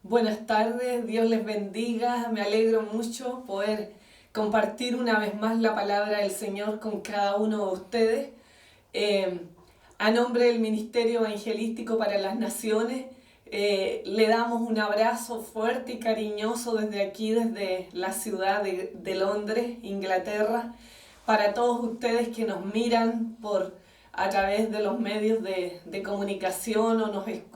Buenas tardes, Dios les bendiga. Me alegro mucho poder compartir una vez más la palabra del Señor con cada uno de ustedes. Eh, a nombre del Ministerio Evangelístico para las Naciones, le damos un abrazo fuerte y cariñoso desde aquí, desde la ciudad de Londres, Inglaterra, para todos ustedes que nos miran a través de los medios de comunicación o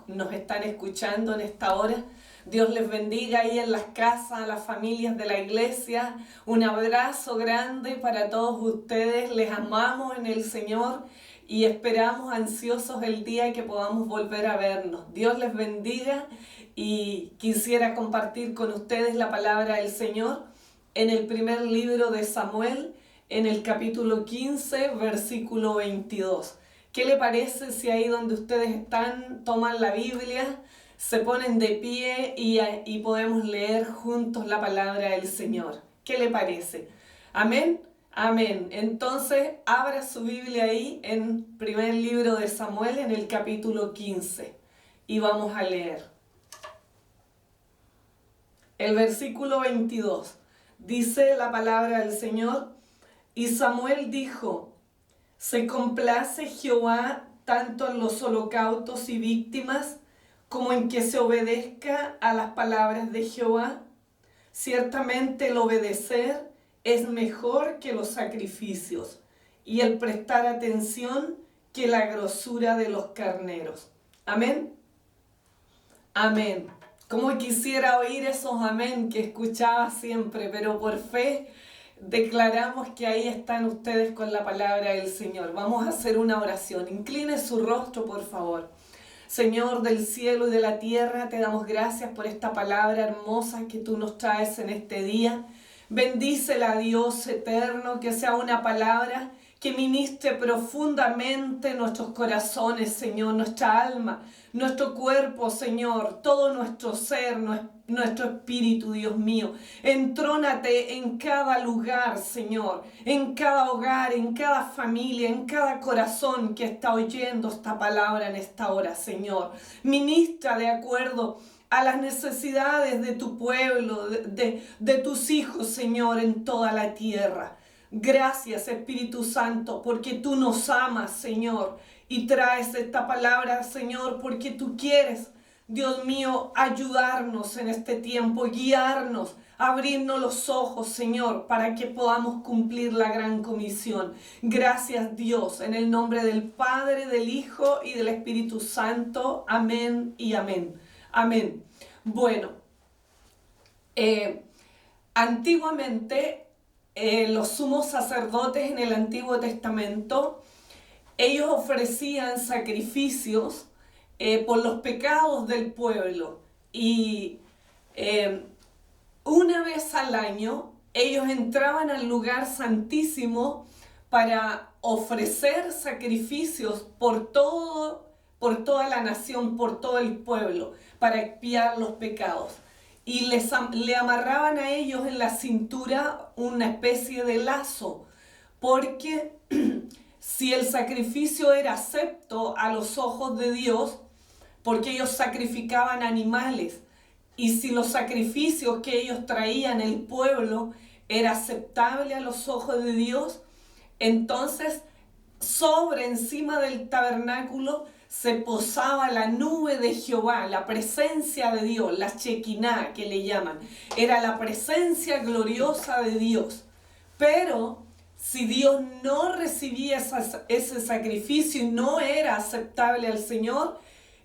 nos están escuchando en esta hora. Dios les bendiga ahí en las casas, a las familias de la iglesia. Un abrazo grande para todos ustedes. Les amamos en el Señor y esperamos ansiosos el día que podamos volver a vernos. Dios les bendiga y quisiera compartir con ustedes la palabra del Señor en el primer libro de Samuel, en el capítulo 15, versículo 22. ¿Qué le parece si ahí donde ustedes están toman la Biblia, se ponen de pie y podemos leer juntos la palabra del Señor? ¿Qué le parece? ¿Amén? Amén. Entonces, abra su Biblia ahí en primer libro de Samuel, en el capítulo 15, y vamos a leer. El versículo 22 dice la palabra del Señor: y Samuel dijo: ¿se complace Jehová tanto en los holocaustos y víctimas como en que se obedezca a las palabras de Jehová? Ciertamente el obedecer es mejor que los sacrificios, y el prestar atención que la grosura de los carneros. Amén. Amén. Como quisiera oír esos amén que escuchaba siempre, pero por fe declaramos que ahí están ustedes con la palabra del Señor. Vamos a hacer una oración. Incline su rostro, por favor. Señor del cielo y de la tierra, te damos gracias por esta palabra hermosa que tú nos traes en este día. Bendícela, Dios eterno, que sea una palabra que ministre profundamente nuestros corazones, Señor, nuestra alma, nuestro cuerpo, Señor, todo nuestro ser, nuestro espíritu, Dios mío. Entrónate en cada lugar, Señor, en cada hogar, en cada familia, en cada corazón que está oyendo esta palabra en esta hora, Señor. Ministra de acuerdo a las necesidades de tu pueblo, de tus hijos, Señor, en toda la tierra. Gracias, Espíritu Santo, porque tú nos amas, Señor, y traes esta palabra, Señor, porque tú quieres, Dios mío, ayudarnos en este tiempo, guiarnos, abrirnos los ojos, Señor, para que podamos cumplir la gran comisión. Gracias, Dios, en el nombre del Padre, del Hijo y del Espíritu Santo. Amén y amén. Amén. Bueno, antiguamente los sumos sacerdotes en el Antiguo Testamento, ellos ofrecían sacrificios por los pecados del pueblo, y una vez al año ellos entraban al lugar santísimo para ofrecer sacrificios por toda la nación, por todo el pueblo, para expiar los pecados. Y le amarraban a ellos en la cintura una especie de lazo, porque si el sacrificio era acepto a los ojos de Dios, porque ellos sacrificaban animales, y si los sacrificios que ellos traían el pueblo era aceptable a los ojos de Dios, entonces encima del tabernáculo se posaba la nube de Jehová, la presencia de Dios, la Shekinah que le llaman. Era la presencia gloriosa de Dios. Pero si Dios no recibía ese sacrificio y no era aceptable al Señor,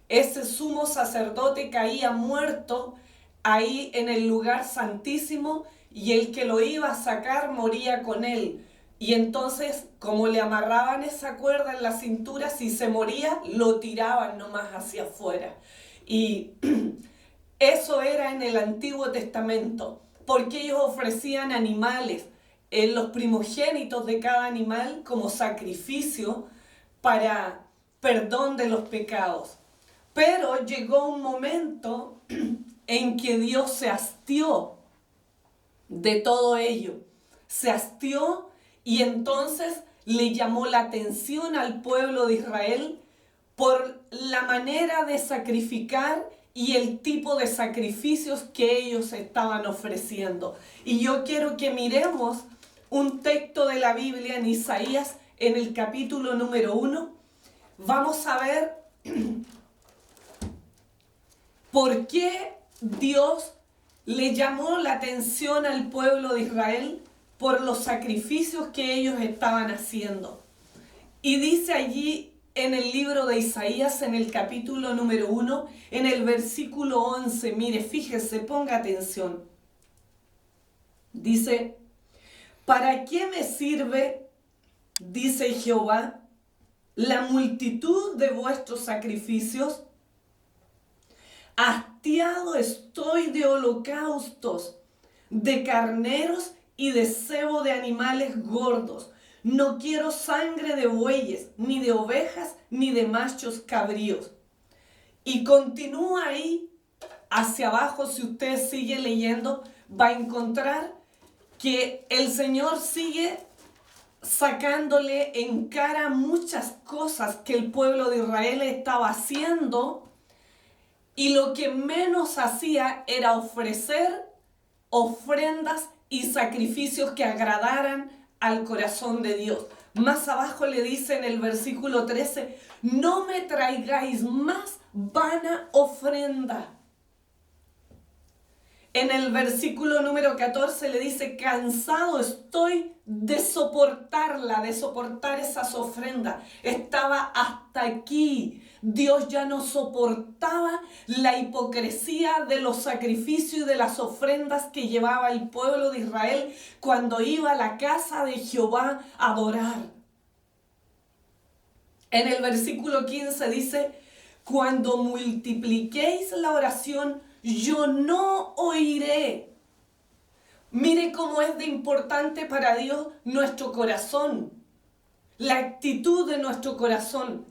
ese sumo sacerdote caía muerto ahí en el lugar santísimo, y el que lo iba a sacar moría con él. Y entonces, como le amarraban esa cuerda en la cintura, si se moría, lo tiraban nomás hacia afuera. Y eso era en el Antiguo Testamento, porque ellos ofrecían animales, los primogénitos de cada animal, como sacrificio para perdón de los pecados. Pero llegó un momento en que Dios se hastió de todo ello. Se hastió, y entonces le llamó la atención al pueblo de Israel por la manera de sacrificar y el tipo de sacrificios que ellos estaban ofreciendo. Y yo quiero que miremos un texto de la Biblia en Isaías, en el capítulo número 1. Vamos a ver por qué Dios le llamó la atención al pueblo de Israel por los sacrificios que ellos estaban haciendo. Y dice allí en el libro de Isaías, en el capítulo número 1, en el versículo 11, mire, fíjese, ponga atención. Dice: ¿para qué me sirve, dice Jehová, la multitud de vuestros sacrificios? Hastiado estoy de holocaustos, de carneros y de cebo de animales gordos. No quiero sangre de bueyes, ni de ovejas, ni de machos cabríos. Y continúa ahí, hacia abajo, si usted sigue leyendo, va a encontrar que el Señor sigue sacándole en cara muchas cosas que el pueblo de Israel estaba haciendo, y lo que menos hacía era ofrecer ofrendas y sacrificios que agradaran al corazón de Dios. Más abajo le dice en el versículo 13: no me traigáis más vana ofrenda. En el versículo número 14 le dice: cansado estoy de soportarla, de soportar esas ofrendas. Estaba hasta aquí. Dios ya no soportaba la hipocresía de los sacrificios y de las ofrendas que llevaba el pueblo de Israel cuando iba a la casa de Jehová a adorar. En el versículo 15 dice: cuando multipliquéis la oración, yo no oiré. Mire cómo es de importante para Dios nuestro corazón, la actitud de nuestro corazón.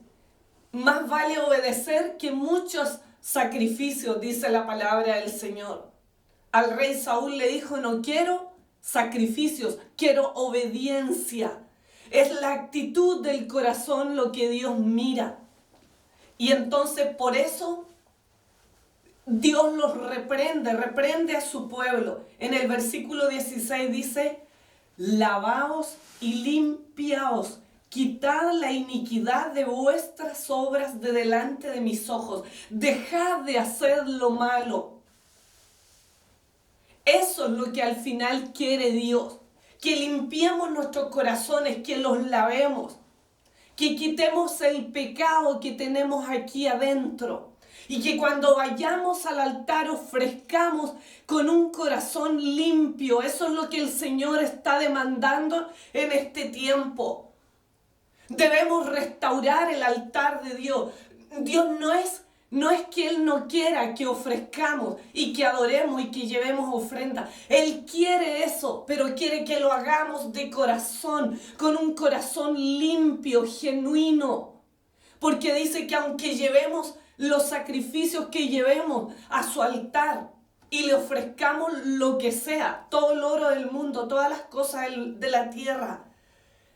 Más vale obedecer que muchos sacrificios, dice la palabra del Señor. Al rey Saúl le dijo: no quiero sacrificios, quiero obediencia. Es la actitud del corazón lo que Dios mira. Y entonces por eso Dios los reprende a su pueblo. En el versículo 16 dice: lavaos y limpiaos, quitad la iniquidad de vuestras obras de delante de mis ojos, dejad de hacer lo malo. Eso es lo que al final quiere Dios, que limpiemos nuestros corazones, que los lavemos, que quitemos el pecado que tenemos aquí adentro. Y que cuando vayamos al altar ofrezcamos con un corazón limpio. Eso es lo que el Señor está demandando en este tiempo. Debemos restaurar el altar de Dios. Dios no es que Él no quiera que ofrezcamos y que adoremos y que llevemos ofrenda. Él quiere eso, pero quiere que lo hagamos de corazón, con un corazón limpio, genuino. Porque dice que aunque llevemos los sacrificios que llevemos a su altar y le ofrezcamos lo que sea, todo el oro del mundo, todas las cosas de la tierra,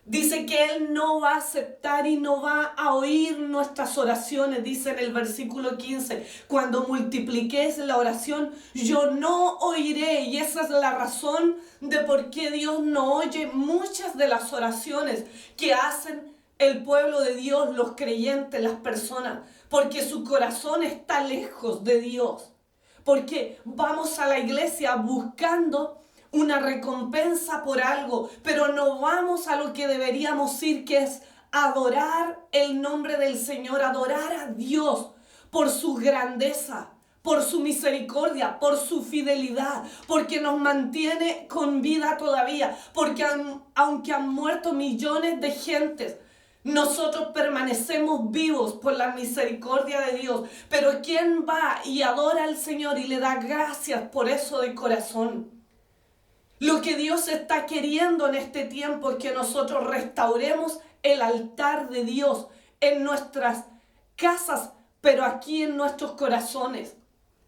dice que Él no va a aceptar y no va a oír nuestras oraciones. Dice en el versículo 15, cuando multipliquéis la oración, yo no oiré. Y esa es la razón de por qué Dios no oye muchas de las oraciones que hacen el pueblo de Dios, los creyentes, las personas, porque su corazón está lejos de Dios, porque vamos a la iglesia buscando una recompensa por algo, pero no vamos a lo que deberíamos ir, que es adorar el nombre del Señor, adorar a Dios por su grandeza, por su misericordia, por su fidelidad, porque nos mantiene con vida todavía, porque aunque han muerto millones de gentes, nosotros permanecemos vivos por la misericordia de Dios. Pero ¿quién va y adora al Señor y le da gracias por eso de corazón? Lo que Dios está queriendo en este tiempo es que nosotros restauremos el altar de Dios en nuestras casas, pero aquí en nuestros corazones.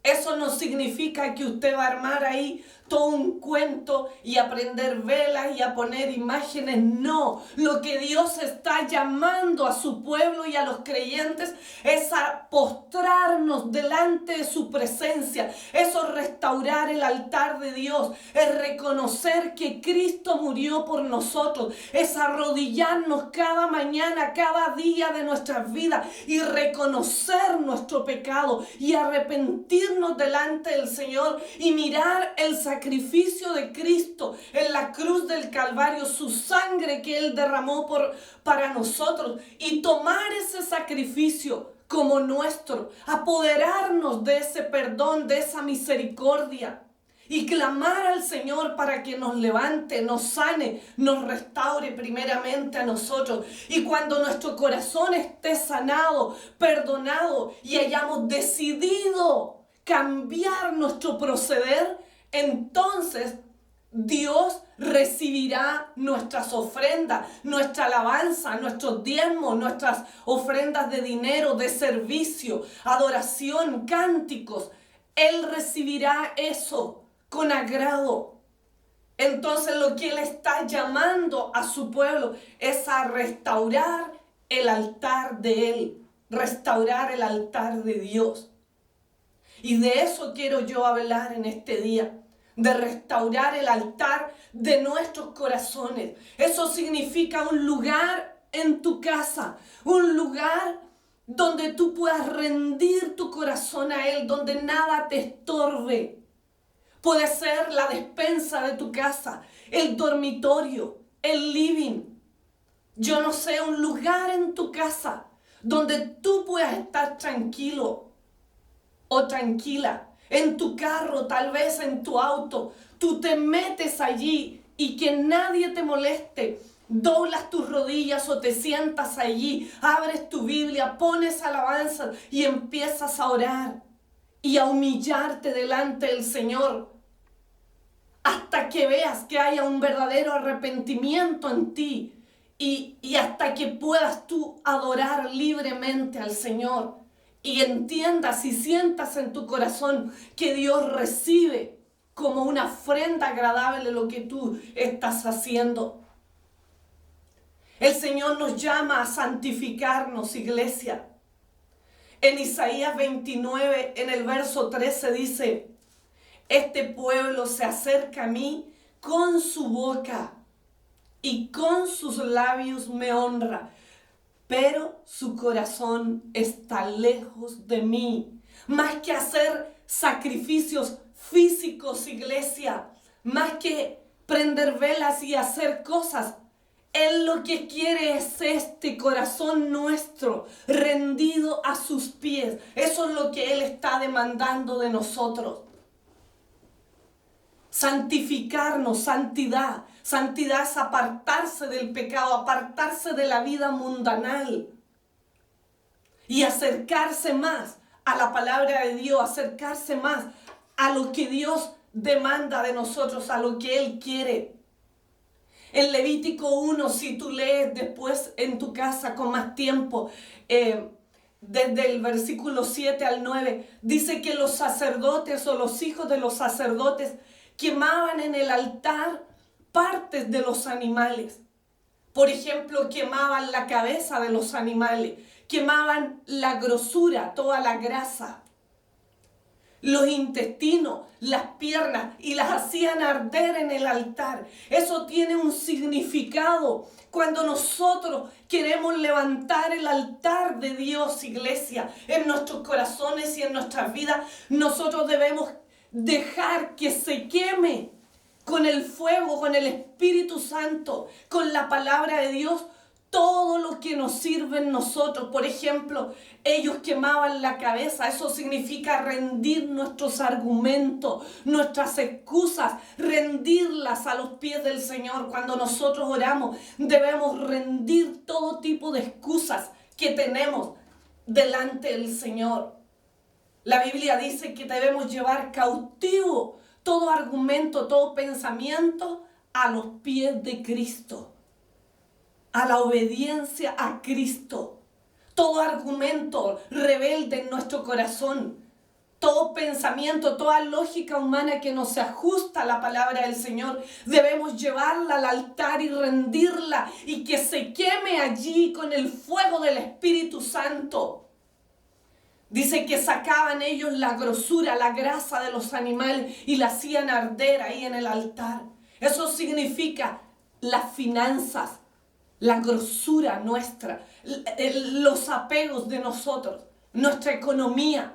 Eso no significa que usted va a armar ahí todo un cuento y a prender velas y a poner imágenes. No, lo que Dios está llamando a su pueblo y a los creyentes es a postrarnos delante de su presencia. Eso es restaurar el altar de Dios, es reconocer que Cristo murió por nosotros, es arrodillarnos cada mañana, cada día de nuestras vidas y reconocer nuestro pecado y arrepentirnos delante del Señor y mirar el sacrificio de Cristo en la cruz del Calvario, su sangre que Él derramó para nosotros, y tomar ese sacrificio como nuestro, apoderarnos de ese perdón, de esa misericordia, y clamar al Señor para que nos levante, nos sane, nos restaure primeramente a nosotros. Y cuando nuestro corazón esté sanado, perdonado y hayamos decidido cambiar nuestro proceder, entonces Dios recibirá nuestras ofrendas, nuestra alabanza, nuestros diezmos, nuestras ofrendas de dinero, de servicio, adoración, cánticos. Él recibirá eso con agrado. Entonces lo que Él está llamando a su pueblo es a restaurar el altar de Él, restaurar el altar de Dios. Y de eso quiero yo hablar en este día, de restaurar el altar de nuestros corazones. Eso significa un lugar en tu casa, un lugar donde tú puedas rendir tu corazón a Él, donde nada te estorbe. Puede ser la despensa de tu casa, el dormitorio, el living. Yo no sé, un lugar en tu casa donde tú puedas estar tranquilo o tranquila, en tu carro, tal vez en tu auto. Tú te metes allí y que nadie te moleste. Doblas tus rodillas o te sientas allí, abres tu Biblia, pones alabanza y empiezas a orar y a humillarte delante del Señor hasta que veas que haya un verdadero arrepentimiento en ti y hasta que puedas tú adorar libremente al Señor. Y entiendas y sientas en tu corazón que Dios recibe como una ofrenda agradable lo que tú estás haciendo. El Señor nos llama a santificarnos, iglesia. En Isaías 29, en el verso 13 dice: este pueblo se acerca a mí con su boca y con sus labios me honra, pero su corazón está lejos de mí. Más que hacer sacrificios físicos, iglesia, más que prender velas y hacer cosas, Él lo que quiere es este corazón nuestro rendido a sus pies. Eso es lo que Él está demandando de nosotros. Santificarnos, santidad. Santidad es apartarse del pecado, apartarse de la vida mundanal y acercarse más a la palabra de Dios, acercarse más a lo que Dios demanda de nosotros, a lo que Él quiere. En Levítico 1, si tú lees después en tu casa con más tiempo, desde el versículo 7 al 9, dice que los sacerdotes o los hijos de los sacerdotes quemaban en el altar partes de los animales. Por ejemplo, quemaban la cabeza de los animales, quemaban la grosura, toda la grasa, los intestinos, las piernas, y las hacían arder en el altar. Eso tiene un significado. Cuando nosotros queremos levantar el altar de Dios, iglesia, en nuestros corazones y en nuestras vidas, nosotros debemos dejar que se queme con el fuego, con el Espíritu Santo, con la palabra de Dios, todo lo que nos sirve en nosotros. Por ejemplo, ellos quemaban la cabeza. Eso significa rendir nuestros argumentos, nuestras excusas, rendirlas a los pies del Señor. Cuando nosotros oramos, debemos rendir todo tipo de excusas que tenemos delante del Señor. La Biblia dice que debemos llevar cautivo todo argumento, todo pensamiento a los pies de Cristo, a la obediencia a Cristo. Todo argumento rebelde en nuestro corazón Todo pensamiento, toda lógica humana que no se ajusta a la palabra del Señor, debemos llevarla al altar y rendirla y que se queme allí con el fuego del Espíritu Santo. Dice que sacaban ellos la grosura, la grasa de los animales y la hacían arder ahí en el altar. Eso significa las finanzas, la grosura nuestra, los apegos de nosotros, nuestra economía,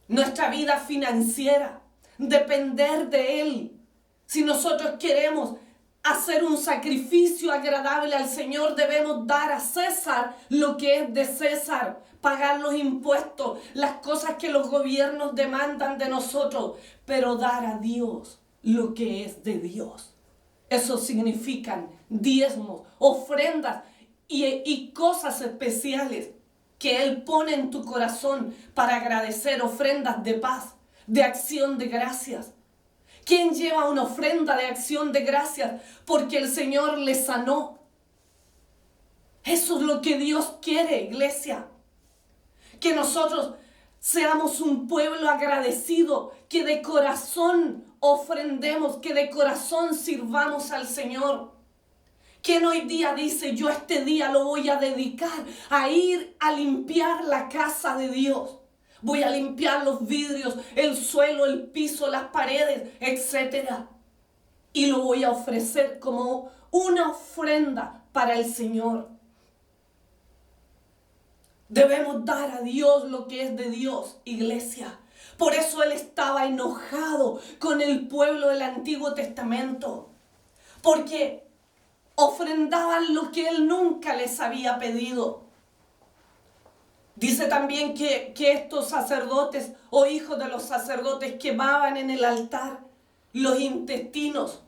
nuestra vida financiera, depender de Él. Si nosotros queremos hacer un sacrificio agradable al Señor, debemos dar a César lo que es de César, pagar los impuestos, las cosas que los gobiernos demandan de nosotros, pero dar a Dios lo que es de Dios. Eso significan diezmos, ofrendas y cosas especiales que Él pone en tu corazón para agradecer, ofrendas de paz, de acción de gracias. ¿Quién lleva una ofrenda de acción de gracias porque el Señor le sanó? Eso es lo que Dios quiere, iglesia. Que nosotros seamos un pueblo agradecido, que de corazón ofrendemos, que de corazón sirvamos al Señor. ¿Quién hoy día dice, yo este día lo voy a dedicar a ir a limpiar la casa de Dios? Voy a limpiar los vidrios, el suelo, el piso, las paredes, etc. Y lo voy a ofrecer como una ofrenda para el Señor. Debemos dar a Dios lo que es de Dios, iglesia. Por eso Él estaba enojado con el pueblo del Antiguo Testamento. Porque ofrendaban lo que Él nunca les había pedido. Dice también que estos sacerdotes o hijos de los sacerdotes quemaban en el altar los intestinos.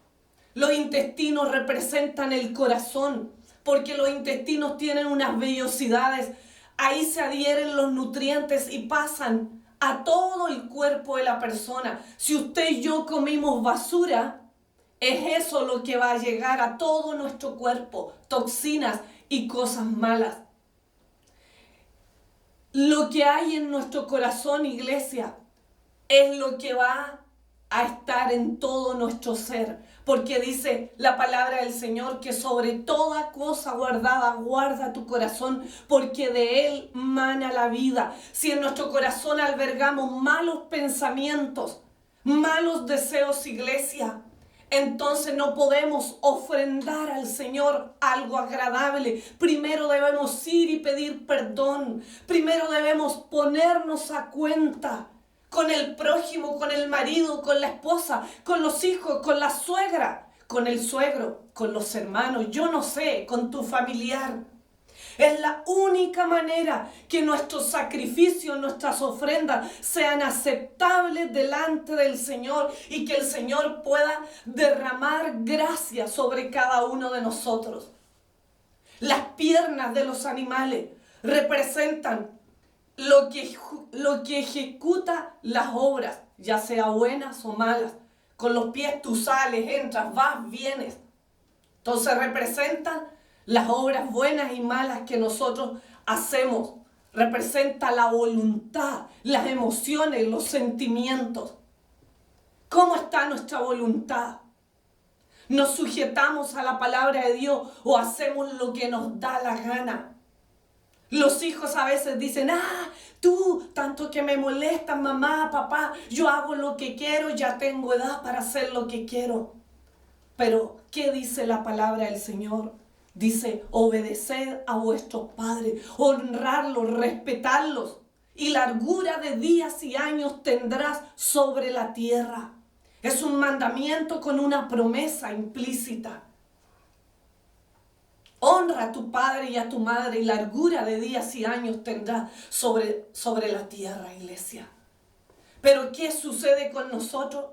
Los intestinos representan el corazón, porque los intestinos tienen unas vellosidades. Ahí se adhieren los nutrientes y pasan a todo el cuerpo de la persona. Si usted y yo comimos basura, es eso lo que va a llegar a todo nuestro cuerpo, toxinas y cosas malas. Lo que hay en nuestro corazón, iglesia, es lo que va a estar en todo nuestro ser. Porque dice la palabra del Señor que sobre toda cosa guardada, guarda tu corazón, porque de él mana la vida. Si en nuestro corazón albergamos malos pensamientos, malos deseos, iglesia, entonces no podemos ofrendar al Señor algo agradable. Primero debemos ir y pedir perdón. Primero debemos ponernos a cuenta con el prójimo, con el marido, con la esposa, con los hijos, con la suegra, con el suegro, con los hermanos, yo no sé, con tu familiar. Es la única manera que nuestros sacrificios, nuestras ofrendas sean aceptables delante del Señor y que el Señor pueda derramar gracia sobre cada uno de nosotros. Las piernas de los animales representan lo que ejecuta las obras, ya sea buenas o malas. Con los pies tú sales, entras, vas, vienes. Entonces representan las obras buenas y malas que nosotros hacemos. Representa la voluntad, las emociones, los sentimientos. ¿Cómo está nuestra voluntad? ¿Nos sujetamos a la palabra de Dios o hacemos lo que nos da la gana? Los hijos a veces dicen, tú, tanto que me molestas, mamá, papá, yo hago lo que quiero, ya tengo edad para hacer lo que quiero. Pero, ¿qué dice la palabra del Señor? Dice, obedeced a vuestros padres, honrarlos, respetarlos, y largura de días y años tendrás sobre la tierra. Es un mandamiento con una promesa implícita. Honra a tu padre y a tu madre y largura de días y años tendrás sobre la tierra, iglesia. Pero ¿qué sucede con nosotros?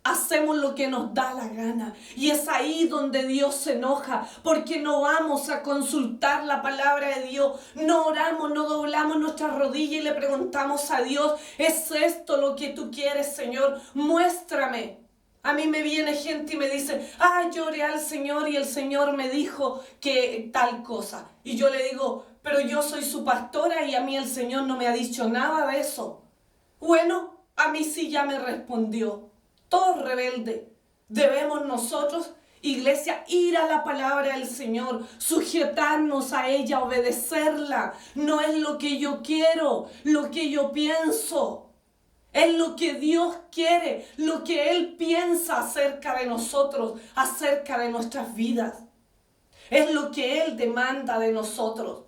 Hacemos lo que nos da la gana y es ahí donde Dios se enoja, porque no vamos a consultar la palabra de Dios, no oramos, no doblamos nuestras rodillas y le preguntamos a Dios, ¿es esto lo que tú quieres, Señor? Muéstrame. A mí me viene gente y me dice, yo oré al Señor y el Señor me dijo que tal cosa. Y yo le digo, pero yo soy su pastora y a mí el Señor no me ha dicho nada de eso. Bueno, a mí sí ya me respondió. Todo rebelde. Debemos nosotros, iglesia, ir a la palabra del Señor, sujetarnos a ella, obedecerla. No es lo que yo quiero, lo que yo pienso. Es lo que Dios quiere, lo que Él piensa acerca de nosotros, acerca de nuestras vidas. Es lo que Él demanda de nosotros.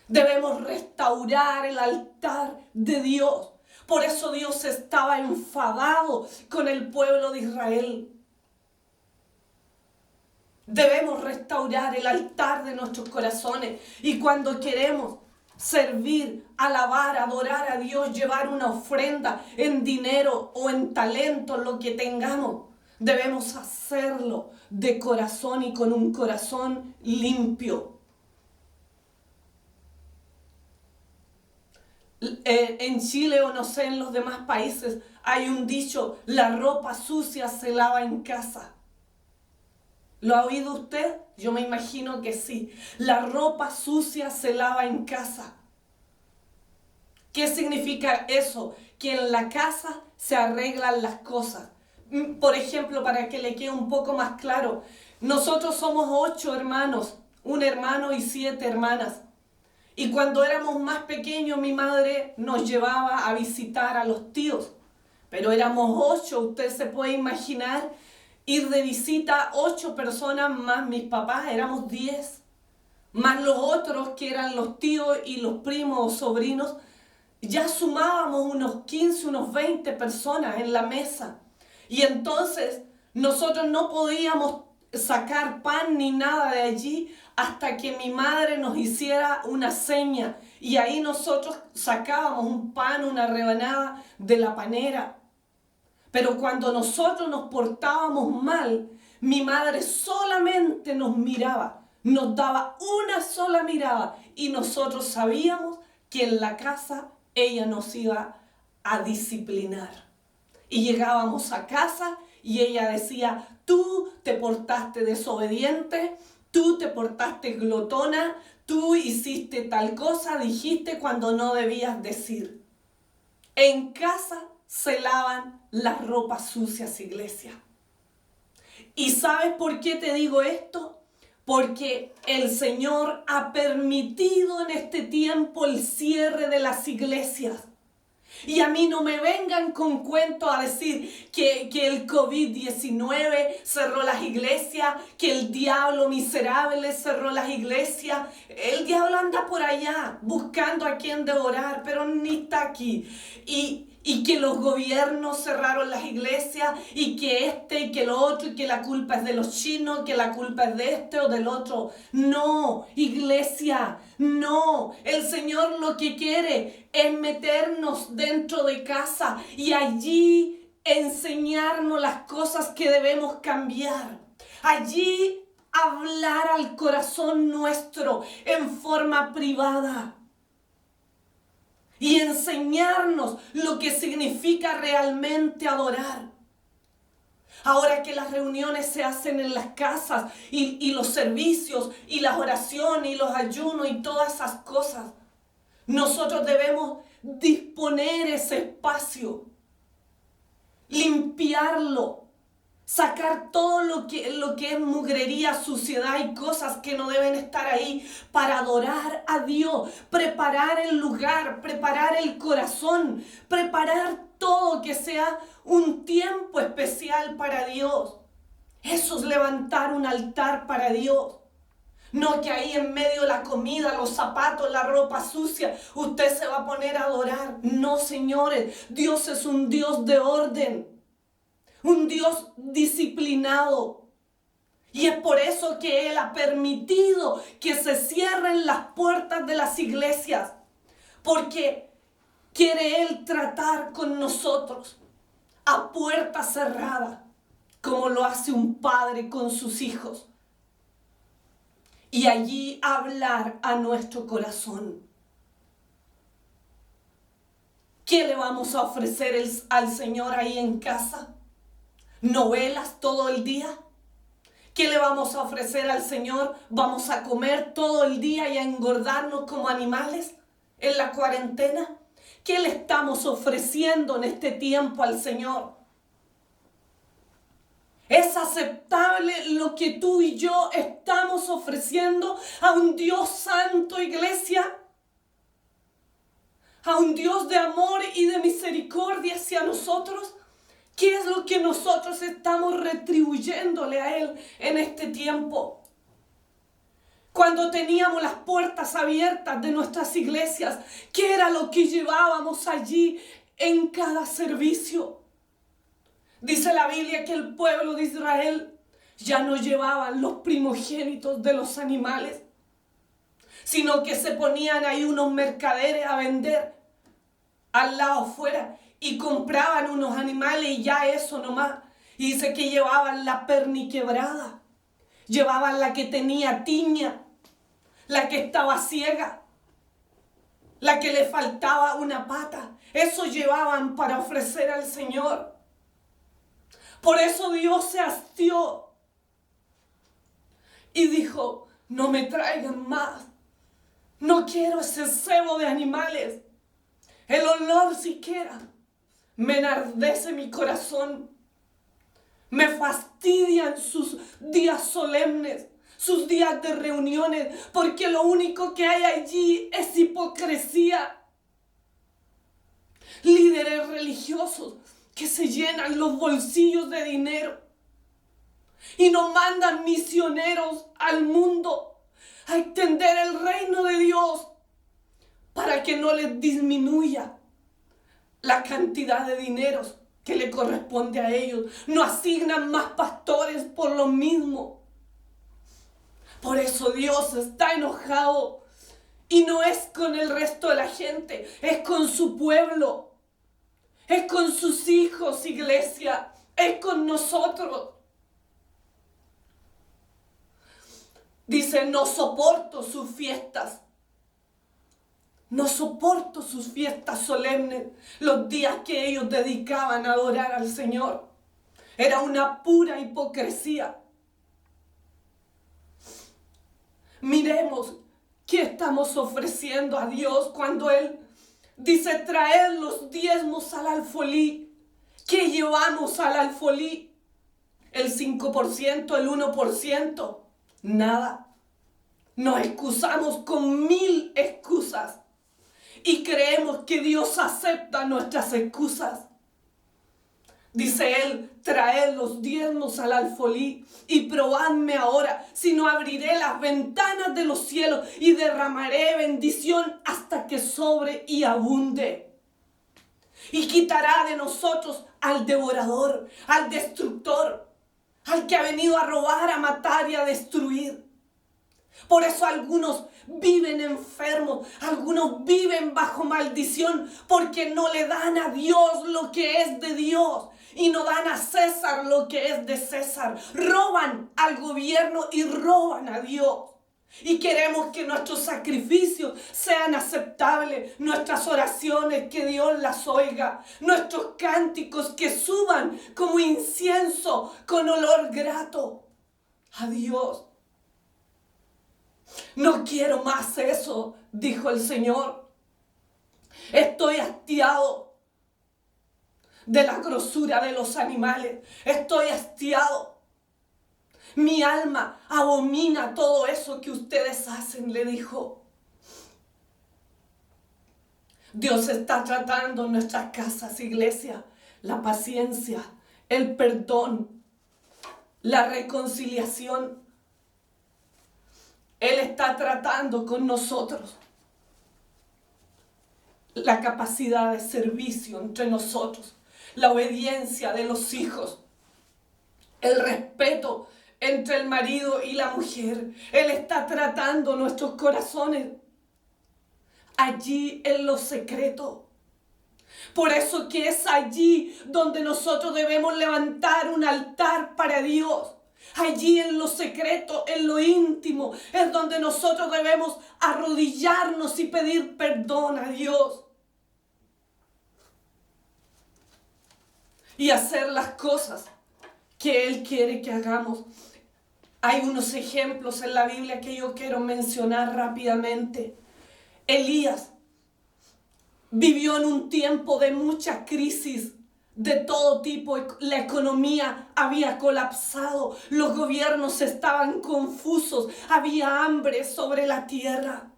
Debemos restaurar el altar de Dios. Por eso Dios estaba enfadado con el pueblo de Israel. Debemos restaurar el altar de nuestros corazones. Y cuando queremos servir, alabar, adorar a Dios, llevar una ofrenda en dinero o en talento, lo que tengamos, debemos hacerlo de corazón y con un corazón limpio. En Chile o no sé, en los demás países hay un dicho: la ropa sucia se lava en casa. ¿Lo ha oído usted? Yo me imagino que sí. La ropa sucia se lava en casa. ¿Qué significa eso? Que en la casa se arreglan las cosas. Por ejemplo, para que le quede un poco más claro, nosotros somos 8 hermanos, un hermano y 7 hermanas. Y cuando éramos más pequeños, mi madre nos llevaba a visitar a los tíos. Pero éramos 8, usted se puede imaginar, ir de visita 8 personas más mis papás, éramos 10. Más los otros que eran los tíos y los primos o sobrinos, ya sumábamos unos 15, unos 20 personas en la mesa. Y entonces nosotros no podíamos sacar pan ni nada de allí hasta que mi madre nos hiciera una seña. Y ahí nosotros sacábamos un pan, una rebanada de la panera. Pero cuando nosotros nos portábamos mal, mi madre solamente nos miraba, nos daba una sola mirada y nosotros sabíamos que en la casa ella nos iba a disciplinar. Y llegábamos a casa y ella decía: tú te portaste desobediente, tú te portaste glotona, tú hiciste tal cosa, dijiste cuando no debías decir. En casa se lavan las ropas sucias, iglesia. ¿Y sabes por qué te digo esto? Porque el Señor ha permitido en este tiempo el cierre de las iglesias. Y a mí no me vengan con cuentos a decir que el COVID-19 cerró las iglesias, que el diablo miserable cerró las iglesias. El diablo anda por allá buscando a quien devorar, pero ni está aquí. Y que los gobiernos cerraron las iglesias, y que este y que lo otro, y que la culpa es de los chinos, que la culpa es de este o del otro. No, iglesia, no. El Señor lo que quiere es meternos dentro de casa y allí enseñarnos las cosas que debemos cambiar. Allí hablar al corazón nuestro en forma privada. Y enseñarnos lo que significa realmente adorar. Ahora que las reuniones se hacen en las casas y los servicios y las oraciones y los ayunos y todas esas cosas, nosotros debemos disponer ese espacio, limpiarlo, sacar todo lo que es mugrería, suciedad y cosas que no deben estar ahí para adorar a Dios, preparar el lugar, preparar el corazón, preparar todo que sea un tiempo especial para Dios. Eso es levantar un altar para Dios. No que ahí en medio de la comida, los zapatos, la ropa sucia, usted se va a poner a adorar. No, señores, Dios es un Dios de orden. Un Dios disciplinado. Y es por eso que Él ha permitido que se cierren las puertas de las iglesias. Porque quiere Él tratar con nosotros a puerta cerrada, como lo hace un padre con sus hijos. Y allí hablar a nuestro corazón. ¿Qué le vamos a ofrecer al Señor ahí en casa? ¿Novelas todo el día? ¿Qué le vamos a ofrecer al Señor? ¿Vamos a comer todo el día y a engordarnos como animales en la cuarentena? ¿Qué le estamos ofreciendo en este tiempo al Señor? ¿Es aceptable lo que tú y yo estamos ofreciendo a un Dios santo, iglesia? A un Dios de amor y de misericordia hacia nosotros. ¿Qué es lo que nosotros estamos retribuyéndole a Él en este tiempo? Cuando teníamos las puertas abiertas de nuestras iglesias, ¿qué era lo que llevábamos allí en cada servicio? Dice la Biblia que el pueblo de Israel ya no llevaban los primogénitos de los animales, sino que se ponían ahí unos mercaderes a vender al lado afuera y compraban unos animales y ya eso nomás. Y dice que llevaban la perniquebrada, llevaban la que tenía tiña, la que estaba ciega, la que le faltaba una pata. Eso llevaban para ofrecer al Señor. Por eso Dios se hastió y dijo: no me traigan más. No quiero ese cebo de animales. El olor siquiera me enardece mi corazón. Me fastidian sus días solemnes, sus días de reuniones, porque lo único que hay allí es hipocresía. Líderes religiosos que se llenan los bolsillos de dinero y nos mandan misioneros al mundo a extender el reino de Dios para que no les disminuya la cantidad de dineros que le corresponde a ellos. No asignan más pastores por lo mismo. Por eso Dios está enojado y no es con el resto de la gente, es con su pueblo. Es con sus hijos, iglesia. Es con nosotros. Dice: no soporto sus fiestas. No soporto sus fiestas solemnes. Los días que ellos dedicaban a adorar al Señor. Era una pura hipocresía. Miremos qué estamos ofreciendo a Dios cuando Él dice: traer los diezmos al alfolí. ¿Qué llevamos al alfolí? ¿El 5%? ¿El 1%? Nada. Nos excusamos con 1000 excusas y creemos que Dios acepta nuestras excusas. Dice Él: traed los diezmos al alfolí y probadme ahora, si no abriré las ventanas de los cielos y derramaré bendición hasta que sobre y abunde. Y quitará de nosotros al devorador, al destructor, al que ha venido a robar, a matar y a destruir. Por eso algunos viven enfermos, algunos viven bajo maldición, porque no le dan a Dios lo que es de Dios y no dan a César lo que es de César. Roban al gobierno y roban a Dios. Y queremos que nuestros sacrificios sean aceptables, nuestras oraciones que Dios las oiga, nuestros cánticos que suban como incienso con olor grato a Dios. No quiero más eso, dijo el Señor. Estoy hastiado de la grosura de los animales. Estoy hastiado. Mi alma abomina todo eso que ustedes hacen, le dijo. Dios está tratando en nuestras casas, iglesia, la paciencia, el perdón, la reconciliación. Él está tratando con nosotros la capacidad de servicio entre nosotros, la obediencia de los hijos, el respeto entre el marido y la mujer. Él está tratando nuestros corazones allí en lo secreto. Por eso que es allí donde nosotros debemos levantar un altar para Dios. Allí en lo secreto, en lo íntimo, es donde nosotros debemos arrodillarnos y pedir perdón a Dios. Y hacer las cosas que Él quiere que hagamos. Hay unos ejemplos en la Biblia que yo quiero mencionar rápidamente. Elías vivió en un tiempo de mucha crisis de todo tipo. La economía había colapsado, los gobiernos estaban confusos, había hambre sobre la tierra.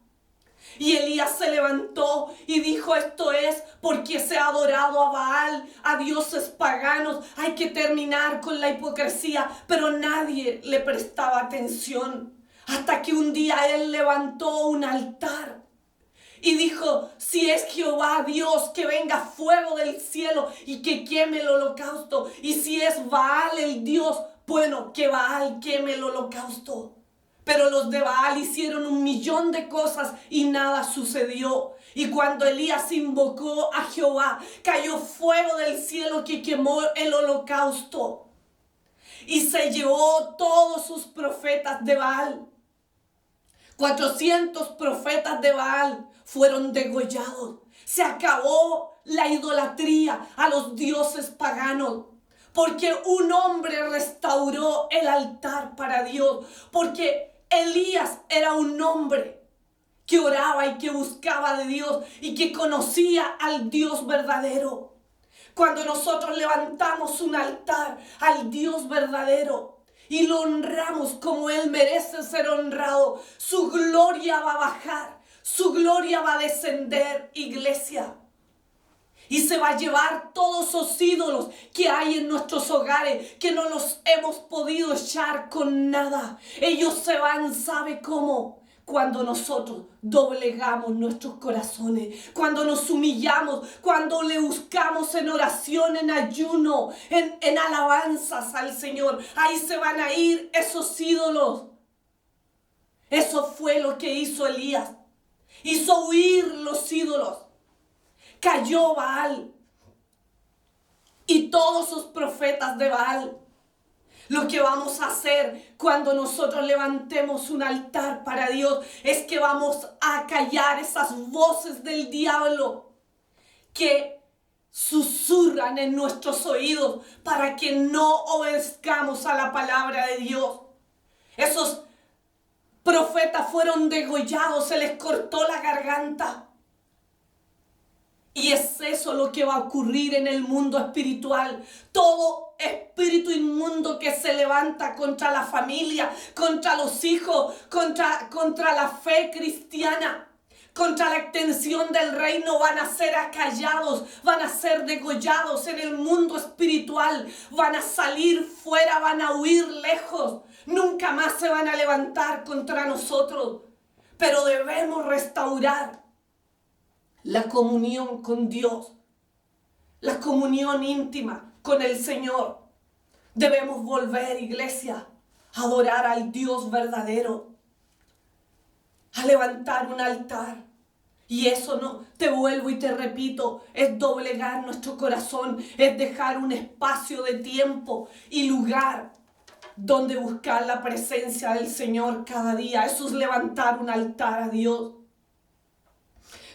Y Elías se levantó y dijo: esto es porque se ha adorado a Baal, a dioses paganos. Hay que terminar con la hipocresía. Pero nadie le prestaba atención. Hasta que un día él levantó un altar y dijo: si es Jehová Dios, que venga fuego del cielo y que queme el holocausto. Y si es Baal el Dios, bueno, que Baal queme el holocausto. Pero los de Baal hicieron 1,000,000 de cosas y nada sucedió. Y cuando Elías invocó a Jehová, cayó fuego del cielo que quemó el holocausto. Y se llevó todos sus profetas de Baal. 400 profetas de Baal fueron degollados. Se acabó la idolatría a los dioses paganos. Porque un hombre restauró el altar para Dios. Porque Elías era un hombre que oraba y que buscaba de Dios y que conocía al Dios verdadero. Cuando nosotros levantamos un altar al Dios verdadero y lo honramos como Él merece ser honrado, su gloria va a bajar, su gloria va a descender, iglesia. Y se va a llevar todos esos ídolos que hay en nuestros hogares, que no los hemos podido echar con nada. Ellos se van, ¿sabe cómo? Cuando nosotros doblegamos nuestros corazones, cuando nos humillamos, cuando le buscamos en oración, en ayuno, en alabanzas al Señor. Ahí se van a ir esos ídolos. Eso fue lo que hizo Elías. Hizo huir los ídolos. Cayó Baal y todos sus profetas de Baal. Lo que vamos a hacer cuando nosotros levantemos un altar para Dios es que vamos a callar esas voces del diablo que susurran en nuestros oídos para que no obedezcamos a la palabra de Dios. Esos profetas fueron degollados, se les cortó la garganta. Y es eso lo que va a ocurrir en el mundo espiritual. Todo espíritu inmundo que se levanta contra la familia, contra los hijos, contra la fe cristiana, contra la extensión del reino, van a ser acallados, van a ser degollados en el mundo espiritual, van a salir fuera, van a huir lejos, nunca más se van a levantar contra nosotros. Pero debemos restaurar la comunión con Dios, la comunión íntima con el Señor. Debemos volver, iglesia, a adorar al Dios verdadero, a levantar un altar. Y eso no, te vuelvo y te repito, es doblegar nuestro corazón, es dejar un espacio de tiempo y lugar donde buscar la presencia del Señor cada día. Eso es levantar un altar a Dios.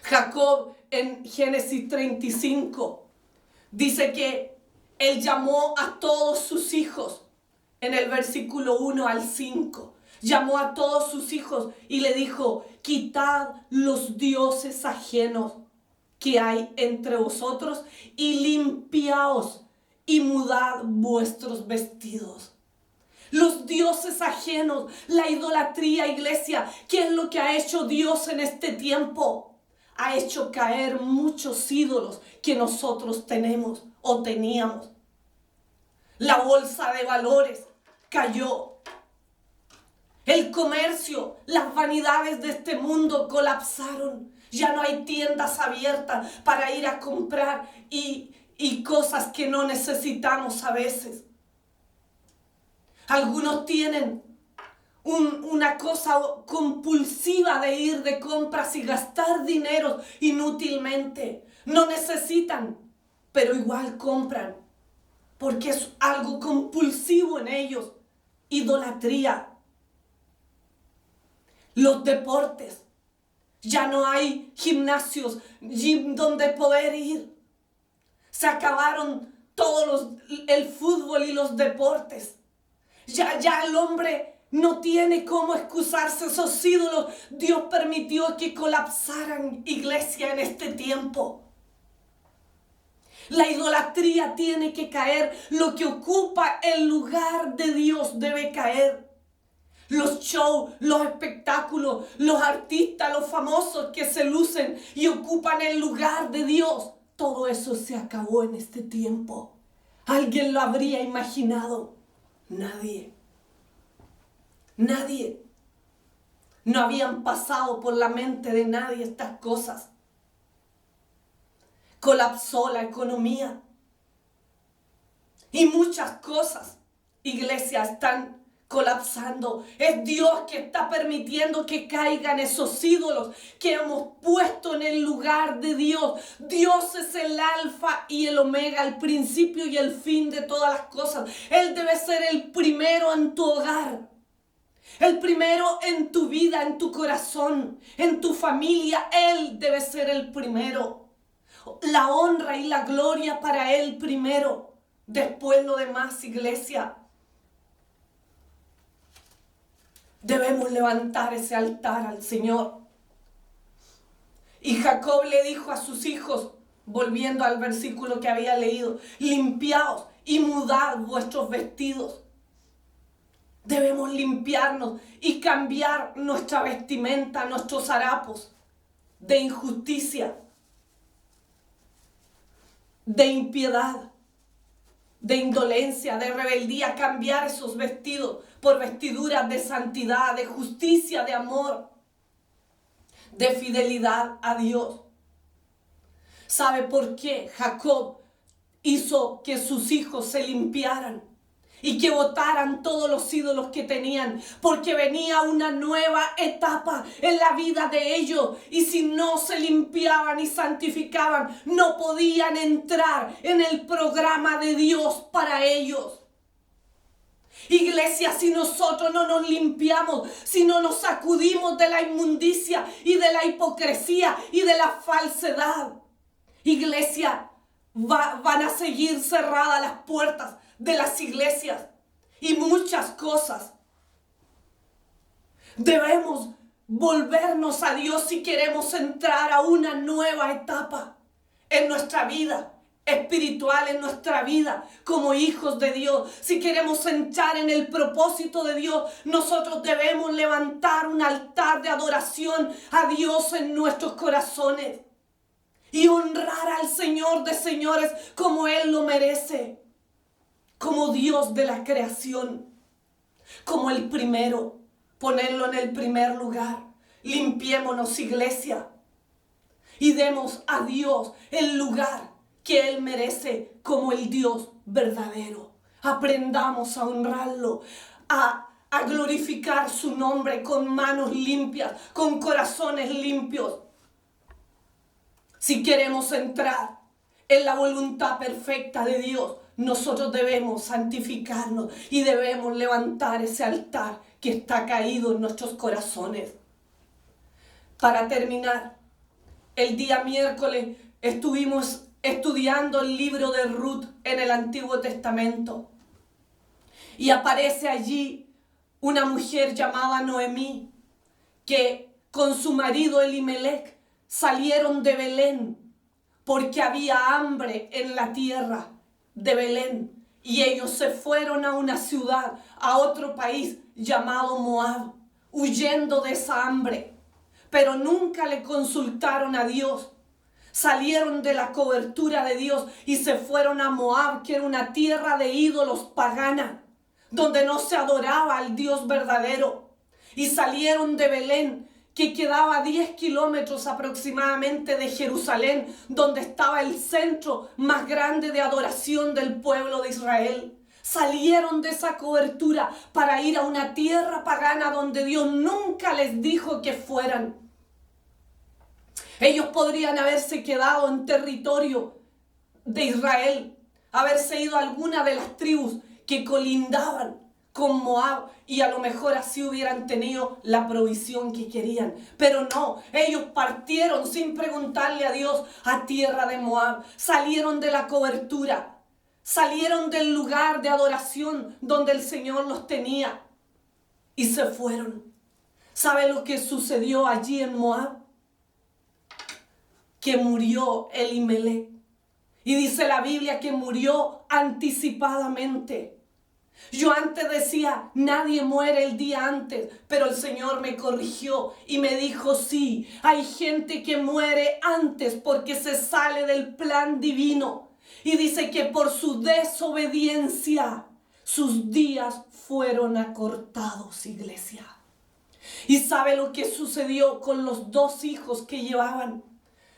Jacob en Génesis 35 dice que él llamó a todos sus hijos. En el versículo 1 al 5 llamó a todos sus hijos y le dijo: quitad los dioses ajenos que hay entre vosotros y limpiaos y mudad vuestros vestidos. Los dioses ajenos, la idolatría, iglesia, ¿qué es lo que ha hecho Dios en este tiempo? Ha hecho caer muchos ídolos que nosotros tenemos o teníamos. La bolsa de valores cayó. El comercio, las vanidades de este mundo colapsaron. Ya no hay tiendas abiertas para ir a comprar y cosas que no necesitamos a veces. Algunos tienen una cosa compulsiva de ir de compras y gastar dinero inútilmente. No necesitan, pero igual compran, porque es algo compulsivo en ellos. Idolatría. Los deportes. Ya no hay gimnasios, gym donde poder ir. Se acabaron el fútbol y los deportes. Ya el hombre no tiene cómo excusarse esos ídolos. Dios permitió que colapsaran, iglesia, en este tiempo. La idolatría tiene que caer. Lo que ocupa el lugar de Dios debe caer. Los shows, los espectáculos, los artistas, los famosos que se lucen y ocupan el lugar de Dios. Todo eso se acabó en este tiempo. ¿Alguien lo habría imaginado? Nadie. Nadie. No habían pasado por la mente de nadie estas cosas. Colapsó la economía. Y muchas cosas, iglesia, están colapsando. Es Dios que está permitiendo que caigan esos ídolos que hemos puesto en el lugar de Dios. Dios es el alfa y el omega, el principio y el fin de todas las cosas. Él debe ser el primero en tu hogar. El primero en tu vida, en tu corazón, en tu familia. Él debe ser el primero. La honra y la gloria para Él primero. Después lo demás, iglesia. Debemos levantar ese altar al Señor. Y Jacob le dijo a sus hijos, volviendo al versículo que había leído, limpiaos y mudad vuestros vestidos. Debemos limpiarnos y cambiar nuestra vestimenta, nuestros harapos de injusticia, de impiedad, de indolencia, de rebeldía, cambiar esos vestidos por vestiduras de santidad, de justicia, de amor, de fidelidad a Dios. ¿Sabe por qué Jacob hizo que sus hijos se limpiaran y que botaran todos los ídolos que tenían? Porque venía una nueva etapa en la vida de ellos, y si no se limpiaban y santificaban, no podían entrar en el programa de Dios para ellos. Iglesia, si nosotros no nos limpiamos, si no nos sacudimos de la inmundicia y de la hipocresía y de la falsedad, iglesia, van a seguir cerradas las puertas de las iglesias y muchas cosas. Debemos volvernos a Dios si queremos entrar a una nueva etapa en nuestra vida espiritual, en nuestra vida como hijos de Dios. Si queremos entrar en el propósito de Dios, nosotros debemos levantar un altar de adoración a Dios en nuestros corazones y honrar al Señor de señores como Él lo merece, como Dios de la creación, como el primero, ponerlo en el primer lugar. Limpiémonos, iglesia, y demos a Dios el lugar que Él merece como el Dios verdadero. Aprendamos a honrarlo, a glorificar su nombre con manos limpias, con corazones limpios. Si queremos entrar en la voluntad perfecta de Dios, nosotros debemos santificarnos y debemos levantar ese altar que está caído en nuestros corazones. Para terminar, el día miércoles estuvimos estudiando el libro de Ruth en el Antiguo Testamento. Y aparece allí una mujer llamada Noemí, que con su marido Elimelec salieron de Belén porque había hambre en la tierra de Belén. Y ellos se fueron a una ciudad, a otro país llamado Moab, huyendo de esa hambre. Pero nunca le consultaron a Dios. Salieron de la cobertura de Dios y se fueron a Moab, que era una tierra de ídolos pagana, donde no se adoraba al Dios verdadero. Y salieron de Belén, que quedaba a 10 kilómetros aproximadamente de Jerusalén, donde estaba el centro más grande de adoración del pueblo de Israel. Salieron de esa cobertura para ir a una tierra pagana donde Dios nunca les dijo que fueran. Ellos podrían haberse quedado en territorio de Israel, haberse ido a alguna de las tribus que colindaban con Moab y a lo mejor así hubieran tenido la provisión que querían. Pero no, ellos partieron sin preguntarle a Dios a tierra de Moab. Salieron de la cobertura, salieron del lugar de adoración donde el Señor los tenía y se fueron. ¿Sabe lo que sucedió allí en Moab? Que murió Elimelec Y dice la Biblia que murió anticipadamente. Yo antes decía, nadie muere el día antes, pero el Señor me corrigió y me dijo, sí, hay gente que muere antes porque se sale del plan divino. Y dice que por su desobediencia sus días fueron acortados, iglesia. ¿Y sabe lo que sucedió con los 2 hijos que llevaban?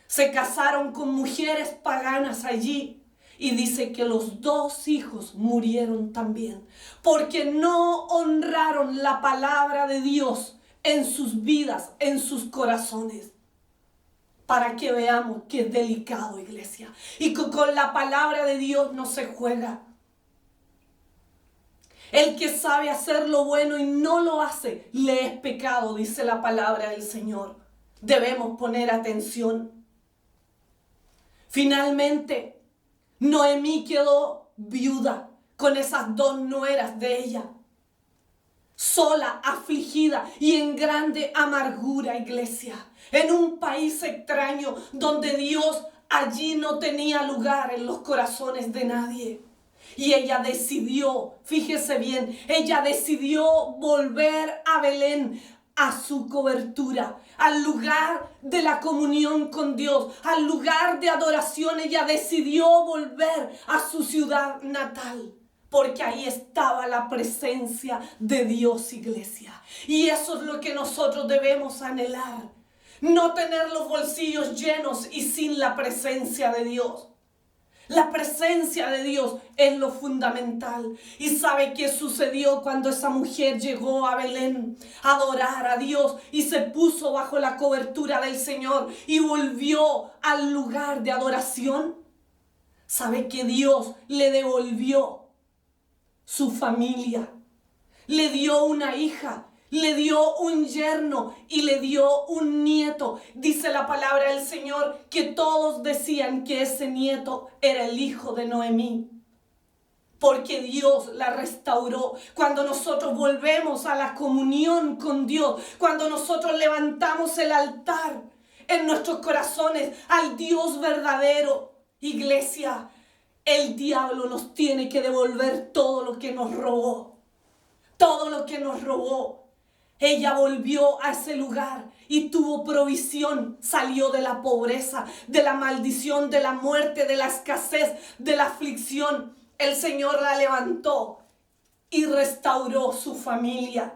Se casaron con mujeres paganas allí. Y dice que los 2 hijos murieron también, porque no honraron la palabra de Dios en sus vidas, en sus corazones. Para que veamos que es delicado, iglesia. Y que con la palabra de Dios no se juega. El que sabe hacer lo bueno y no lo hace, le es pecado, dice la palabra del Señor. Debemos poner atención. Finalmente, Noemí quedó viuda con esas 2 nueras de ella, sola, afligida y en grande amargura, iglesia, en un país extraño donde Dios allí no tenía lugar en los corazones de nadie. Y ella decidió, fíjese bien, ella decidió volver a Belén, a su cobertura, al lugar de la comunión con Dios, al lugar de adoración. Ella decidió volver a su ciudad natal, porque ahí estaba la presencia de Dios, iglesia. Y eso es lo que nosotros debemos anhelar. No tener los bolsillos llenos y sin la presencia de Dios. La presencia de Dios es lo fundamental. ¿Y sabe qué sucedió cuando esa mujer llegó a Belén a adorar a Dios y se puso bajo la cobertura del Señor y volvió al lugar de adoración? ¿Sabe que Dios le devolvió su familia? Le dio una hija. Le dio un yerno y le dio un nieto. Dice la palabra del Señor que todos decían que ese nieto era el hijo de Noemí, porque Dios la restauró. Cuando nosotros volvemos a la comunión con Dios, cuando nosotros levantamos el altar en nuestros corazones al Dios verdadero, iglesia, el diablo nos tiene que devolver todo lo que nos robó. Todo lo que nos robó. Ella volvió a ese lugar y tuvo provisión. Salió de la pobreza, de la maldición, de la muerte, de la escasez, de la aflicción. El Señor la levantó y restauró su familia.